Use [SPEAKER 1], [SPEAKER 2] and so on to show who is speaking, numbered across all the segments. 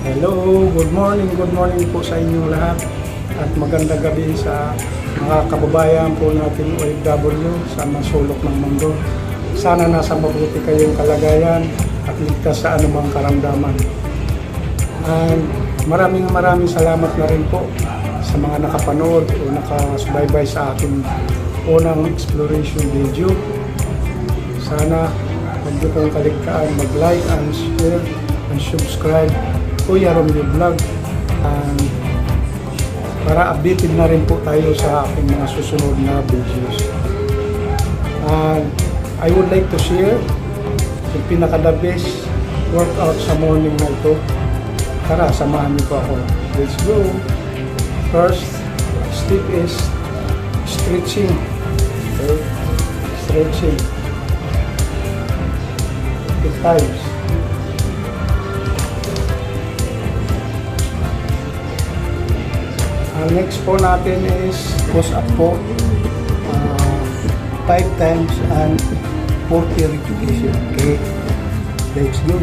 [SPEAKER 1] Hello, good morning po sa inyong lahat at magandang gabi sa mga kababayan po natin OFW sa masulok ng mundo. Sana nasa mabuti kayong kalagayan at ligtas sa anumang karamdaman. And maraming salamat na rin po sa mga nakapanood o nakasubaybay sa ating unang exploration video. Sana huwag niyo pong kaligtaan mag-like and share and subscribe Kuya Romeo Vlog, para updated na rin po tayo sa aking mga susunod na videos. I would like to share yung pinaka-the best workout sa morning na ito. Tara, samahan niyo po ako. Let's go! First step is stretching. Okay? Stretching 8 times. Ang next po natin is push up po 5 times and 40 repetition. Okay, let's go.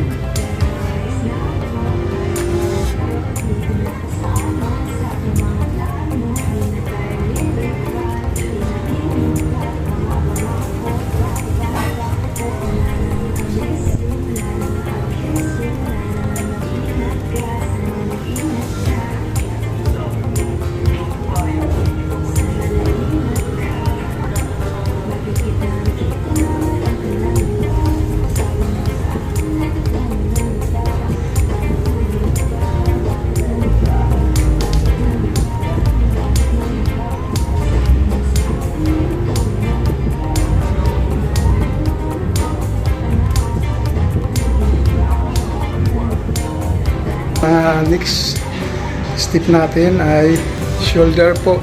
[SPEAKER 1] Next step natin ay shoulder po,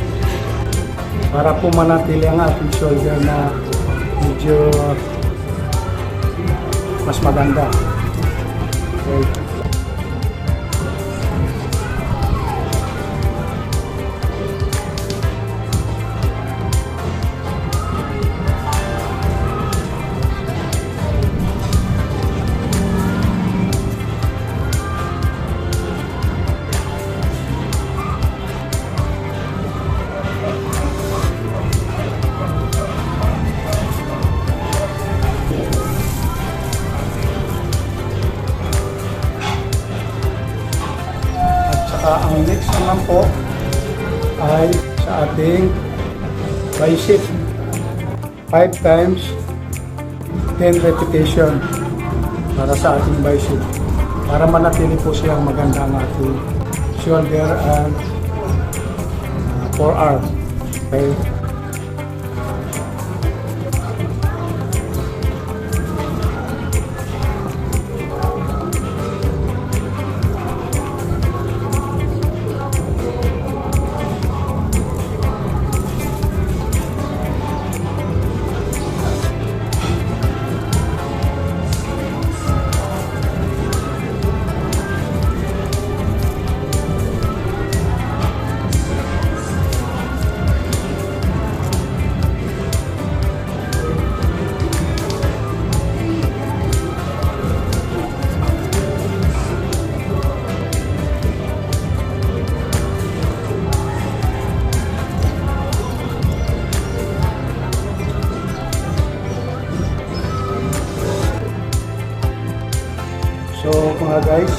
[SPEAKER 1] para po manatili ang ating shoulder na medyo mas maganda. Okay. Ang next naman po ay sa ating bicep 5 times 10 repetition para sa ating bicep, para manatili po siyang maganda ang ating shoulder and forearm. Okay. So mga guys,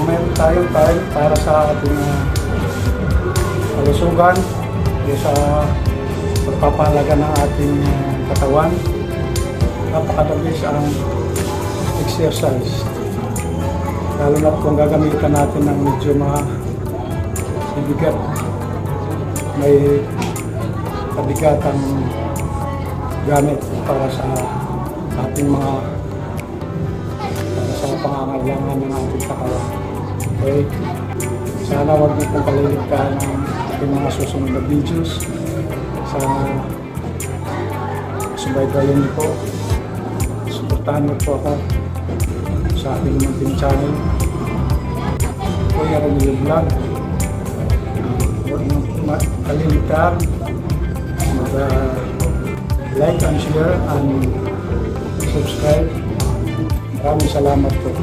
[SPEAKER 1] mayroon tayong time para sa ating kalusugan, sa pagpapahalaga ng ating katawan. Napakadabis ang exercise, lalo na kung gagamitan natin ng medyo mabibigat, may kabigatang gamit para sa ating mga pangangailangan ng ating katawan. Okay? Sana huwag niyo pong kaliligtaan ang ating mga susunod na videos. Sana subaybayan niyo po. Suportahan niyo po ako sa ating munting channel, Kuya Romeo Vlog. Huwag niyo kaliligtaan mag-like and share and subscribe. Maraming salamat po.